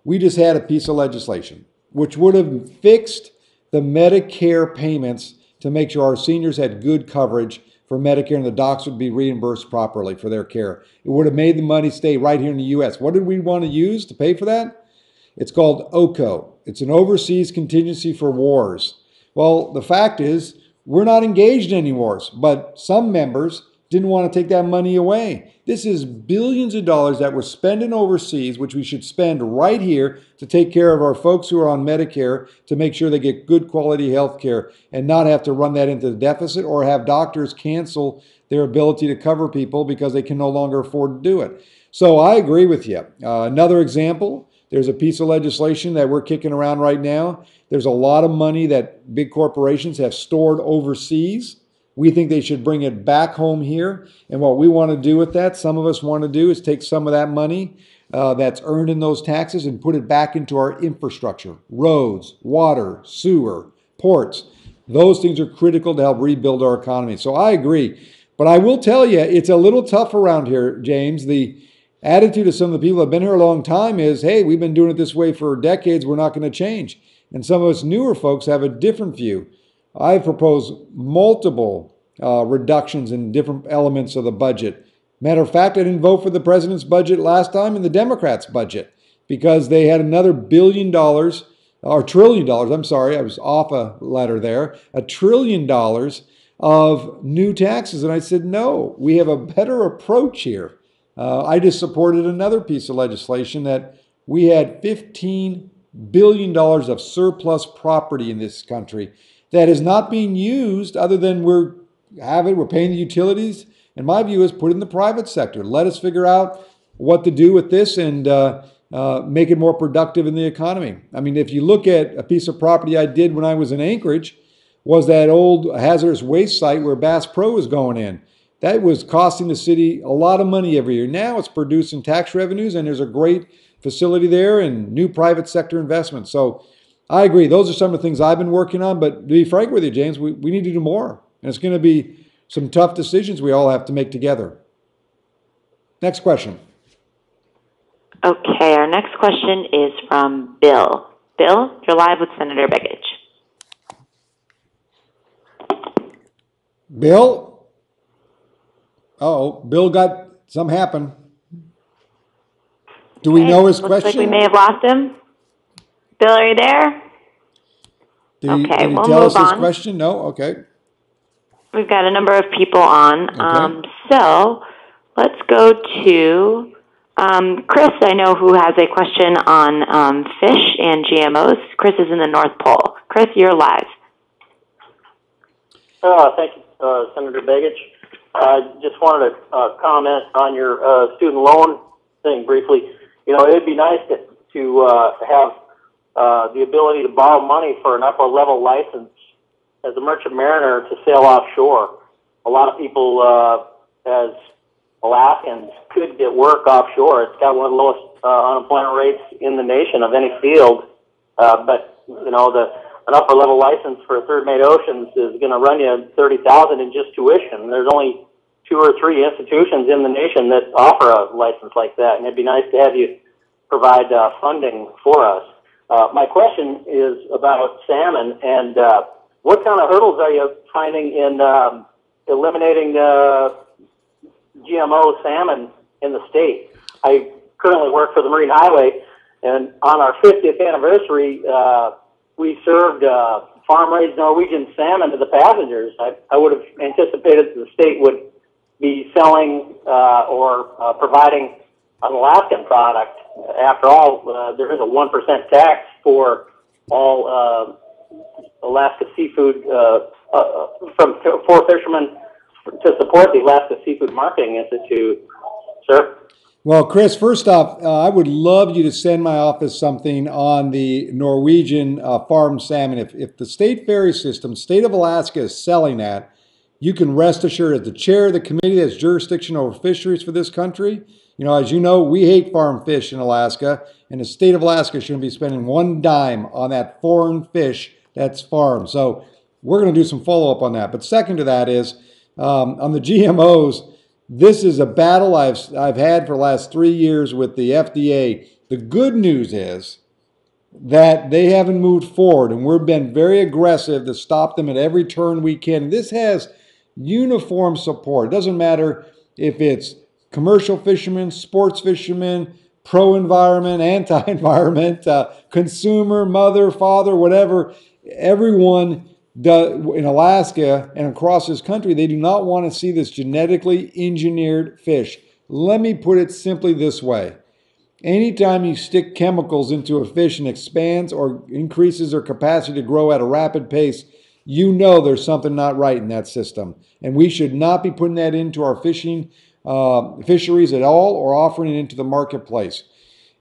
we just had a piece of legislation which would have fixed the Medicare payments to make sure our seniors had good coverage for Medicare and the docs would be reimbursed properly for their care. It would have made the money stay right here in the U.S. What did we want to use to pay for that? It's called OCO. It's an Overseas Contingency for Wars. Well, the fact is, we're not engaged in any wars, but some members didn't want to take that money away. This is billions of dollars that we're spending overseas, which we should spend right here to take care of our folks who are on Medicare to make sure they get good quality health care and not have to run that into the deficit or have doctors cancel their ability to cover people because they can no longer afford to do it. So I agree with you. Another example, there's a piece of legislation that we're kicking around right now. There's a lot of money that big corporations have stored overseas. We think they should bring it back home here. And what we want to do with that, some of us want to do, is take some of that money that's earned in those taxes and put it back into our infrastructure. Roads, water, sewer, ports. Those things are critical to help rebuild our economy. So I agree. But I will tell you, it's a little tough around here, James. The attitude of some of the people that have been here a long time is, hey, we've been doing it this way for decades. We're not going to change. And some of us newer folks have a different view. I've proposed multiple reductions in different elements of the budget. Matter of fact, I didn't vote for the president's budget last time in the Democrats' budget because they had another $1 billion, or $1 trillion, I'm sorry, I was off a letter there, $1 trillion of new taxes. And I said, no, we have a better approach here. I just supported another piece of legislation that we had $15 billion of surplus property in this country that is not being used other than we're paying the utilities. And my view is put it in the private sector. Let us figure out what to do with this and make it more productive in the economy. I mean, if you look at a piece of property I did when I was in Anchorage, was that old hazardous waste site where Bass Pro was going in. That was costing the city a lot of money every year. Now it's producing tax revenues, and there's a great facility there and new private sector investment. So I agree. Those are some of the things I've been working on. But to be frank with you, James, we need to do more. And it's going to be some tough decisions we all have to make together. Next question. Okay, our next question is from Bill. Bill, you're live with Senator Begich. Bill? Uh-oh, Bill got something happen. Do we know his question? Looks like we may have lost him. Bill, are you there? Did he tell us his question? No? Okay. We've got a number of people on. Okay. So let's go to Chris, I know, who has a question on fish and GMOs. Chris is in the North Pole. Chris, you're live. Thank you, Senator Begich. I just wanted to comment on your student loan thing briefly. You know, it'd be nice to have the ability to borrow money for an upper level license as a merchant mariner to sail offshore. A lot of people, as Alaskans, could get work offshore. It's got one of the lowest unemployment rates in the nation of any field. But you know, an upper level license for third mate oceans is going to run you $30,000 in just tuition. There's only 2 or 3 institutions in the nation that offer a license like that, and it'd be nice to have you provide funding for us. My question is about salmon, and what kind of hurdles are you finding in eliminating GMO salmon in the state? I currently work for the Marine Highway, and on our 50th anniversary, we served farm-raised Norwegian salmon to the passengers. I would have anticipated that the state would be selling or providing an Alaskan product. After all, there is a 1% tax for all Alaska seafood for fishermen to support the Alaska Seafood Marketing Institute. Sir? Well, Chris, first off, I would love you to send my office something on the Norwegian farmed salmon. If the state ferry system, state of Alaska, is selling that, you can rest assured, as the chair of the committee that's jurisdiction over fisheries for this country, you know, as you know, we hate farm fish in Alaska, and the state of Alaska shouldn't be spending one dime on that foreign fish that's farmed. So we're going to do some follow-up on that. But second to that is, on the GMOs, this is a battle I've had for the last 3 years with the FDA. The good news is that they haven't moved forward, and we've been very aggressive to stop them at every turn we can. This has uniform support. It doesn't matter if it's commercial fishermen, sports fishermen, pro-environment, anti-environment, consumer, mother, father, whatever. Everyone in Alaska and across this country, they do not want to see this genetically engineered fish. Let me put it simply this way. Anytime you stick chemicals into a fish and expands or increases their capacity to grow at a rapid pace, you know there's something not right in that system. And we should not be putting that into our fisheries at all or offering it into the marketplace.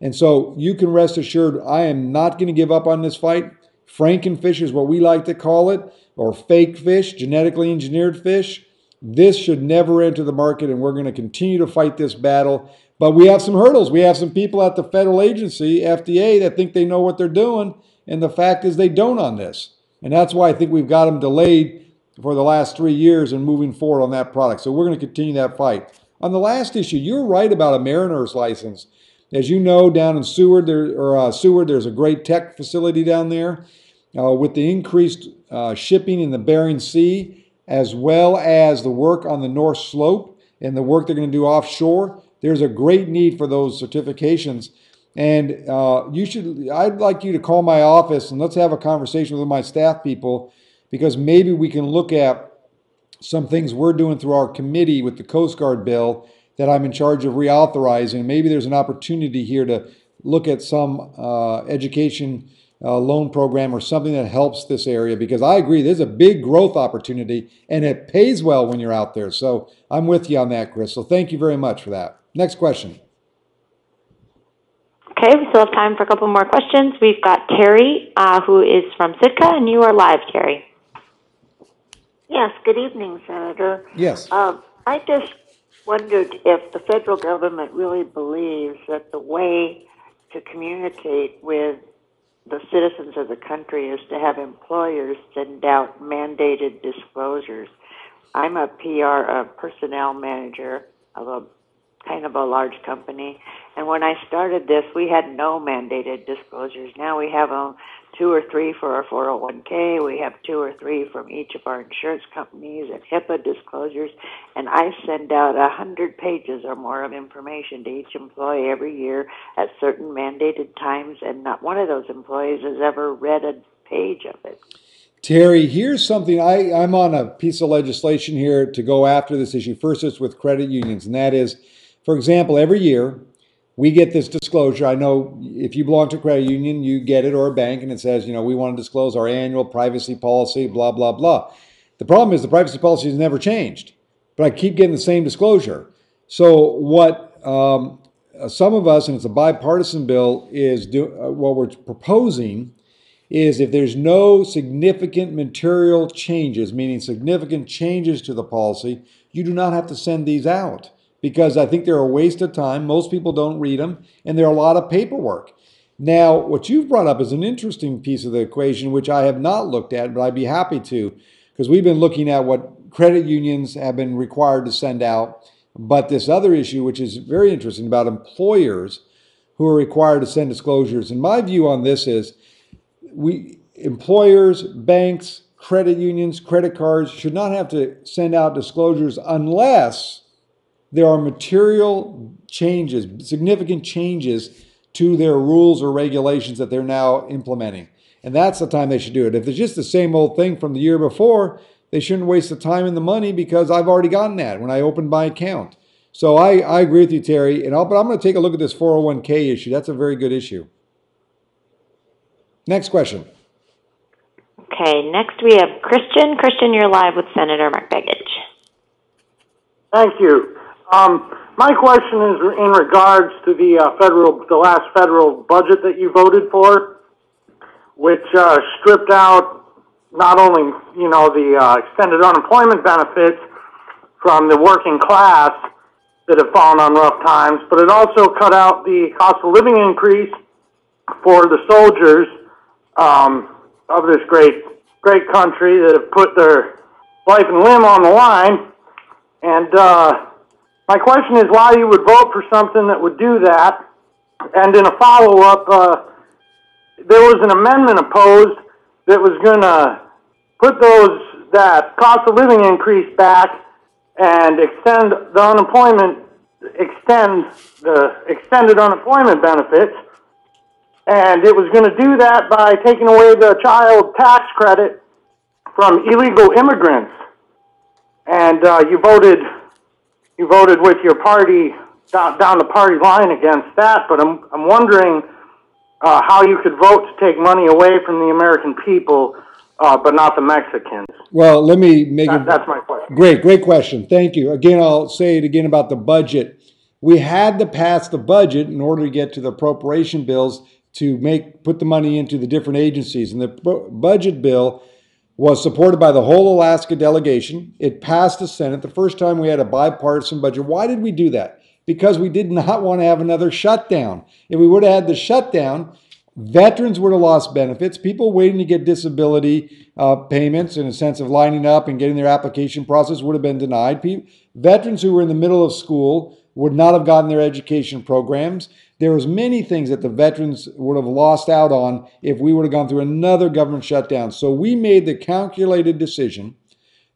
And so you can rest assured I am not going to give up on this fight. Frankenfish is what we like to call it, or fake fish, genetically engineered fish. This should never enter the market, and we're going to continue to fight this battle. But we have some hurdles. We have some people at the federal agency, FDA, that think they know what they're doing, and the fact is they don't on this. And that's why I think we've got them delayed for the last 3 years and moving forward on that product. So we're going to continue that fight. On the last issue, you're right about a mariner's license. As you know, down in Seward, there's a great tech facility down there. With the increased shipping in the Bering Sea, as well as the work on the North Slope and the work they're going to do offshore, there's a great need for those certifications. And I'd like you to call my office and let's have a conversation with my staff people, because maybe we can look at some things we're doing through our committee with the Coast Guard bill that I'm in charge of reauthorizing. Maybe there's an opportunity here to look at some education loan program or something that helps this area, because I agree there's a big growth opportunity and it pays well when you're out there. So I'm with you on that, Chris. So thank you very much for that. Next question. Okay, Okay, we still have time for a couple more questions. We've got Terry, who is from Sitka, and you are live, Terry. Yes, good evening, Senator. Yes. I just wondered if the federal government really believes that the way to communicate with the citizens of the country is to have employers send out mandated disclosures. I'm a personnel manager of a kind of a large company, and when I started this, we had no mandated disclosures. Now we have 2 or 3 for our 401k. We have 2 or 3 from each of our insurance companies and HIPAA disclosures, and I send out 100 pages or more of information to each employee every year at certain mandated times, and not one of those employees has ever read a page of it. Terry, here's something. I'm on a piece of legislation here to go after this issue. First, it's with credit unions, and that is, for example, every year we get this disclosure. I know if you belong to a credit union, you get it, or a bank, and it says, we want to disclose our annual privacy policy, blah, blah, blah. The problem is the privacy policy has never changed, but I keep getting the same disclosure. So what some of us, and it's a bipartisan bill, is what we're proposing is if there's no significant material changes, meaning significant changes to the policy, you do not have to send these out, because I think they're a waste of time. Most people don't read them, and they're a lot of paperwork. Now, what you've brought up is an interesting piece of the equation, which I have not looked at, but I'd be happy to, because we've been looking at what credit unions have been required to send out, but this other issue, which is very interesting, about employers who are required to send disclosures. And my view on this is, employers, banks, credit unions, credit cards should not have to send out disclosures unless there are material changes, significant changes to their rules or regulations that they're now implementing. And that's the time they should do it. If it's just the same old thing from the year before, they shouldn't waste the time and the money, because I've already gotten that when I opened my account. So I agree with you, Terry. But I'm going to take a look at this 401k issue. That's a very good issue. Next question. Okay, next we have Christian. Christian, you're live with Senator Mark Begich. Thank you. My question is in regards to the last federal budget that you voted for, which stripped out not only the extended unemployment benefits from the working class that have fallen on rough times, but it also cut out the cost of living increase for the soldiers of this great country that have put their life and limb on the line. And my question is why you would vote for something that would do that. And in a follow-up, there was an amendment opposed that was going to put that cost of living increase back and extend the extended unemployment benefits. And it was going to do that by taking away the child tax credit from illegal immigrants. And you voted with your party down the party line against that. But I'm wondering how you could vote to take money away from the American people, but not the Mexicans. Well, let me make it. That's my question. Great question. Thank you. Again, I'll say it again about the budget. We had to pass the budget in order to get to the appropriation bills to put the money into the different agencies. And the budget bill was supported by the whole Alaska delegation. It passed the Senate the first time we had a bipartisan budget. Why did we do that? Because we did not want to have another shutdown. If we would have had the shutdown, veterans would have lost benefits. People waiting to get disability payments, in a sense of lining up and getting their application process, would have been denied. Veterans who were in the middle of school would not have gotten their education programs. There was many things that the veterans would have lost out on if we would have gone through another government shutdown. So we made the calculated decision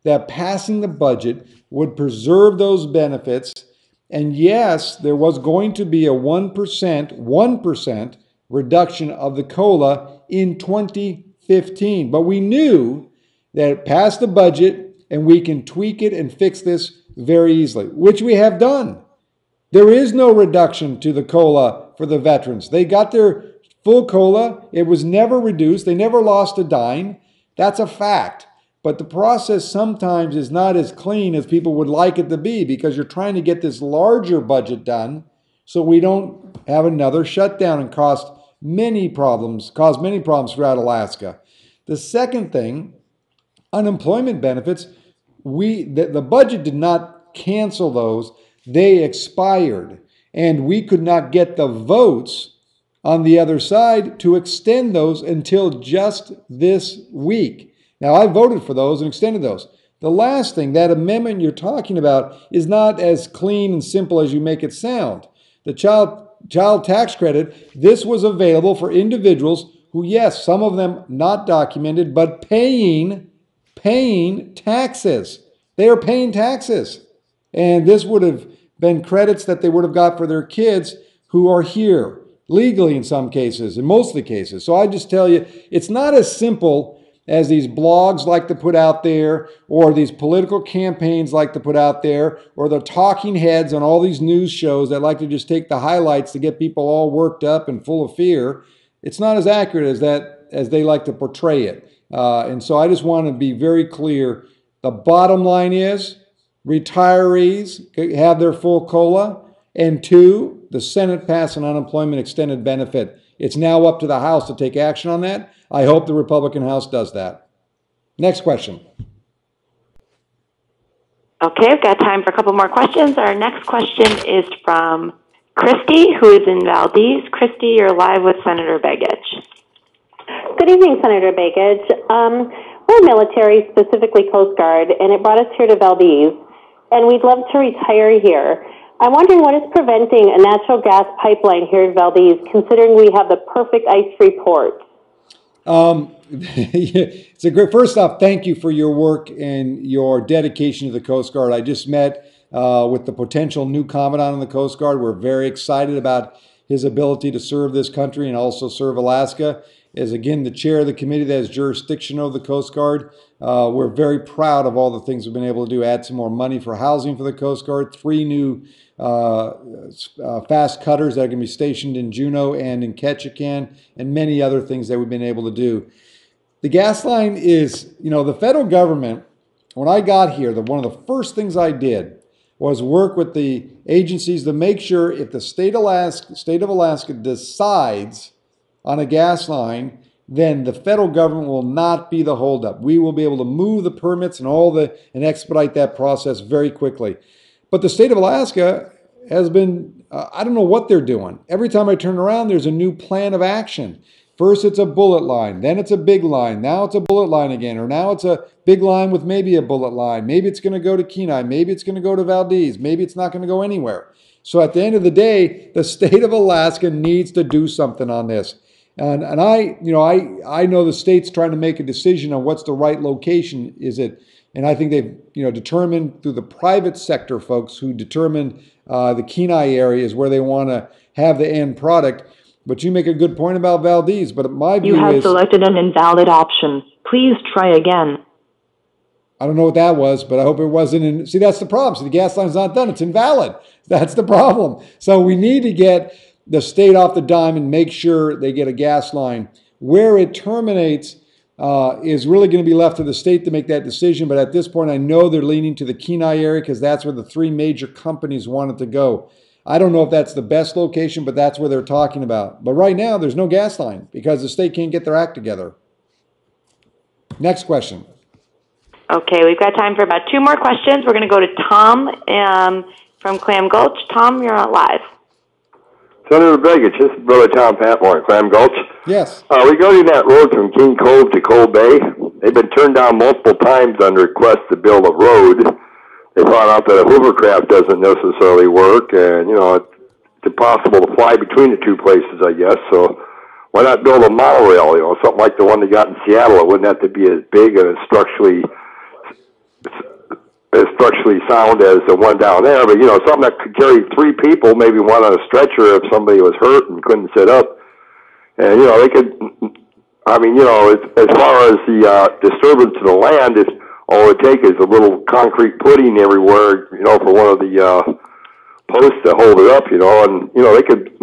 that passing the budget would preserve those benefits. And yes, there was going to be a 1% reduction of the COLA in 2015. But we knew that it passed the budget and we can tweak it and fix this very easily, which we have done. There is no reduction to the COLA for the veterans. They got their full COLA. It was never reduced. They never lost a dime. That's a fact. But the process sometimes is not as clean as people would like it to be, because you're trying to get this larger budget done so we don't have another shutdown and cause many problems throughout Alaska. The second thing, unemployment benefits, the budget did not cancel those. They expired, and we could not get the votes on the other side to extend those until just this week. Now, I voted for those and extended those. The last thing, that amendment you're talking about is not as clean and simple as you make it sound. The child tax credit, this was available for individuals who, yes, some of them not documented, but paying taxes. They are paying taxes. And this would have been credits that they would have got for their kids who are here, legally in some cases, in most of the cases. So I just tell you, it's not as simple as these blogs like to put out there, or these political campaigns like to put out there, or the talking heads on all these news shows that like to just take the highlights to get people all worked up and full of fear. It's not as accurate as they like to portray it. And so I just want to be very clear. The bottom line is retirees have their full COLA, and 2, the Senate passed an unemployment extended benefit. It's now up to the House to take action on that. I hope the Republican House does that. Next question. Okay, I've got time for a couple more questions. Our next question is from Christy, who is in Valdez. Christy, you're live with Senator Begich. Good evening, Senator Begich. We're military, specifically Coast Guard, and it brought us here to Valdez, and we'd love to retire here. I'm wondering what is preventing a natural gas pipeline here in Valdez, considering we have the perfect ice-free port. It's a great. First off, thank you for your work and your dedication to the Coast Guard. I just met with the potential new commandant on the Coast Guard. We're very excited about his ability to serve this country and also serve Alaska. As again, the chair of the committee that has jurisdiction over the Coast Guard, we're very proud of all the things we've been able to do. Add some more money for housing for the Coast Guard, 3 new fast cutters that are going to be stationed in Juneau and in Ketchikan, and many other things that we've been able to do. The gas line is, the federal government, when I got here, one of the first things I did was work with the agencies to make sure if the state of Alaska decides on a gas line, then the federal government will not be the holdup. We will be able to move the permits and expedite that process very quickly. But the state of Alaska has been, I don't know what they're doing. Every time I turn around, there's a new plan of action. First it's a bullet line, then it's a big line, now it's a bullet line again, or now it's a big line with maybe a bullet line. Maybe it's going to go to Kenai, maybe it's going to go to Valdez, maybe it's not going to go anywhere. So at the end of the day, the state of Alaska needs to do something on this. And I know the state's trying to make a decision on what's the right location. Is it? And I think they've determined through the private sector folks who determined the Kenai area is where they want to have the end product. But you make a good point about Valdez. But my view is... You have selected an invalid option. Please try again. I don't know what that was, but I hope it wasn't. See, that's the problem. See, the gas line's not done. It's invalid. That's the problem. So we need to get the state off the dime and make sure they get a gas line. Where it terminates is really going to be left to the state to make that decision. But at this point, I know they're leaning to the Kenai area because that's where the 3 major companies wanted to go. I don't know if that's the best location, but that's where they're talking about. But right now, there's no gas line because the state can't get their act together. Next question. Okay, we've got time for about 2 more questions. We're going to go to Tom from Clam Gulch. Tom, you're on live. Senator Begich, this is Brother Tom Patmore, Clam Gulch. Yes. Regarding that road from King Cove to Coal Bay, they've been turned down multiple times on request to build a road. They found out that a hovercraft doesn't necessarily work, and, it's impossible to fly between the 2 places, I guess. So why not build a monorail, something like the one they got in Seattle? It wouldn't have to be as big and as structurally sound as the one down there, but something that could carry 3 people, maybe one on a stretcher if somebody was hurt and couldn't sit up. And they could, as far as the disturbance to the land, all it would take is a little concrete pudding everywhere, for one of the posts to hold it up, and they could.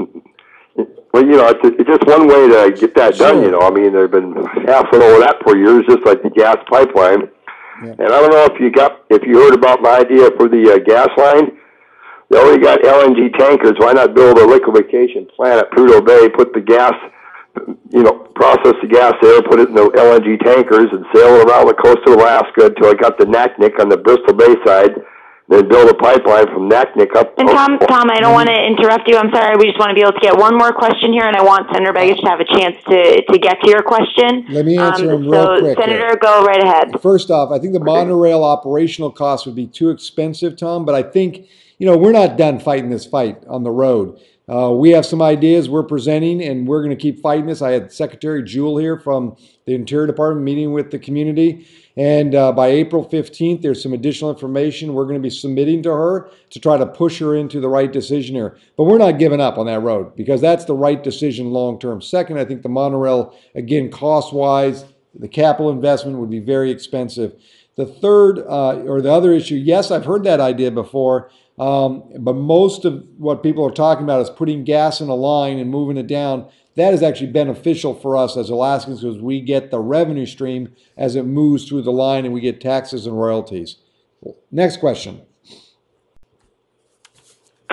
Well, it's just one way to get that done. They've been hassling over that for years, just like the gas pipeline. Yeah. And I don't know if you heard about my idea for the gas line. They already got LNG tankers. Why not build a liquefaction plant at Prudhoe Bay, put the gas, process the gas there, put it in the LNG tankers, and sail it around the coast of Alaska until it got to Naknek on the Bristol Bay side, then build a pipeline from Naknek up. And Tom, I don't want to interrupt you. I'm sorry. We just want to be able to get one more question here, and I want Senator Begich to have a chance to get to your question. Let me answer him real quick. Senator, go right ahead. First off, I think the monorail operational costs would be too expensive, Tom, but I think, we're not done fighting this fight on the road. We have some ideas we're presenting, and we're going to keep fighting this. I had Secretary Jewell here from the Interior Department meeting with the community, and by April 15th, there's some additional information we're going to be submitting to her to try to push her into the right decision here. But we're not giving up on that road because that's the right decision long term. Second, I think the monorail, again, cost-wise, the capital investment would be very expensive. The third, or the other issue, yes, I've heard that idea before, but most of what people are talking about is putting gas in a line and moving it down. That is actually beneficial for us as Alaskans because we get the revenue stream as it moves through the line and we get taxes and royalties. Next question.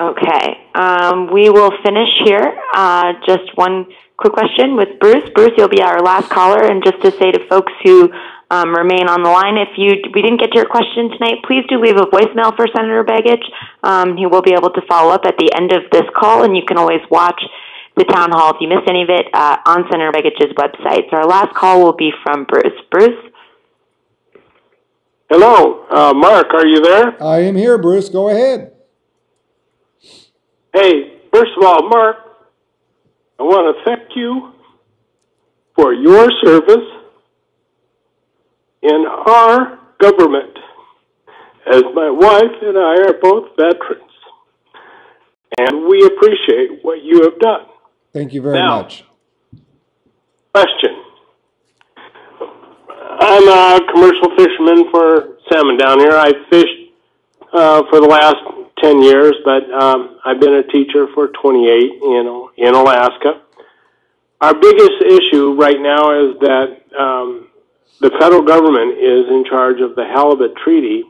Okay. We will finish here. Just one quick question with Bruce. Bruce, you'll be our last caller. And just to say to folks who remain on the line, if we didn't get to your question tonight, please do leave a voicemail for Senator Begich. He will be able to follow up at the end of this call, and you can always watch the town hall if you missed any of it on Senator Begich's website. So our last call will be from Bruce. Bruce? Hello, Mark, are you there? I am here, Bruce. Go ahead. Hey, first of all, Mark, I want to thank you for your service in our government, as my wife and I are both veterans, and we appreciate what you have done. Thank you very much. Question. I'm a commercial fisherman for salmon down here. I fished for the last 10 years, but I've been a teacher for 28 in Alaska. Our biggest issue right now is that the federal government is in charge of the halibut treaty,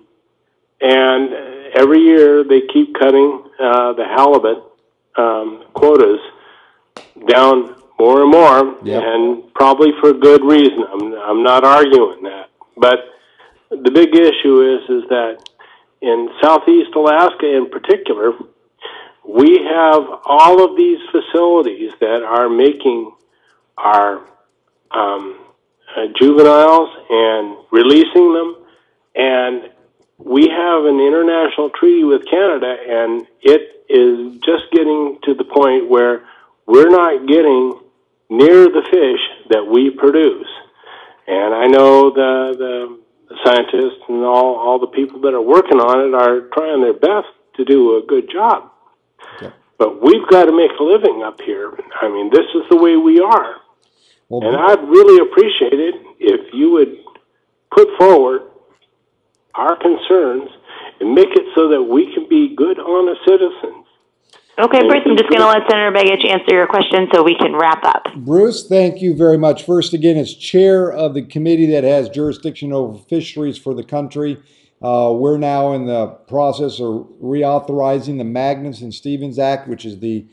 and every year they keep cutting the halibut quotas down more and more, and probably for good reason. I'm not arguing that. But the big issue is that in southeast Alaska in particular, we have all of these facilities that are making our juveniles and releasing them, and we have an international treaty with Canada, and it is just getting to the point where we're not getting near the fish that we produce. And I know the scientists and all the people that are working on it are trying their best to do a good job. Okay. But we've got to make a living up here. I mean, this is the way we are. Well, and I'd really appreciate it if you would put forward our concerns and make it so that we can be good, honest citizens. Okay, Bruce, I'm just going to let Senator Begich answer your question so we can wrap up. Bruce, thank you very much. First, again, as chair of the committee that has jurisdiction over fisheries for the country, we're now in the process of reauthorizing the Magnuson-Stevens Act, which is the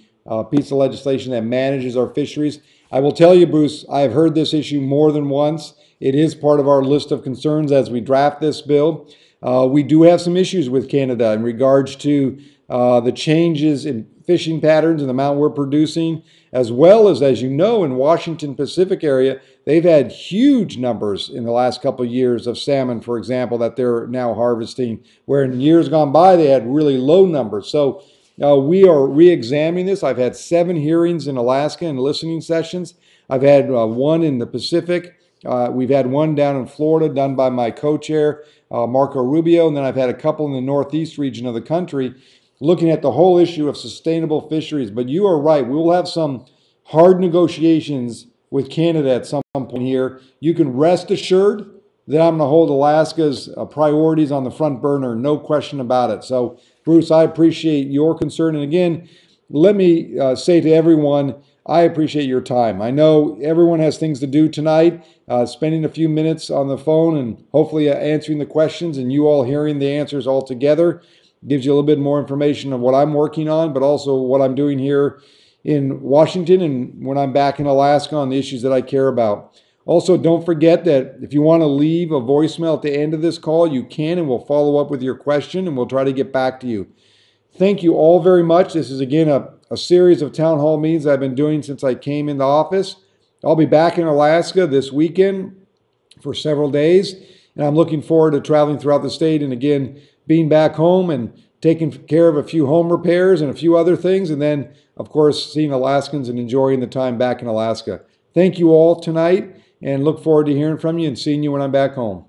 piece of legislation that manages our fisheries. I will tell you, Bruce, I've heard this issue more than once. It is part of our list of concerns as we draft this bill. We do have some issues with Canada in regards to the changes in fishing patterns and the amount we're producing, as well as you know, in Washington Pacific area, they've had huge numbers in the last couple of years of salmon, for example, that they're now harvesting, where in years gone by, they had really low numbers. So we are re-examining this. I've had 7 hearings in Alaska and listening sessions. I've had one in the Pacific. We've had one down in Florida done by my co-chair, Marco Rubio, and then I've had a couple in the northeast region of the country looking at the whole issue of sustainable fisheries. But you are right. We will have some hard negotiations with Canada at some point here. You can rest assured that I'm going to hold Alaska's priorities on the front burner, no question about it. So, Bruce, I appreciate your concern. And again, let me say to everyone, I appreciate your time. I know everyone has things to do tonight, spending a few minutes on the phone and hopefully answering the questions and you all hearing the answers all together. gives you a little bit more information of what I'm working on, but also what I'm doing here in Washington and when I'm back in Alaska on the issues that I care about. Also, don't forget that if you want to leave a voicemail at the end of this call, you can, and we'll follow up with your question and we'll try to get back to you. Thank you all very much. This is, again, a series of town hall meetings I've been doing since I came into office. I'll be back in Alaska this weekend for several days, and I'm looking forward to traveling throughout the state and, again, being back home and taking care of a few home repairs and a few other things, and then, of course, seeing Alaskans and enjoying the time back in Alaska. Thank you all tonight, and look forward to hearing from you and seeing you when I'm back home.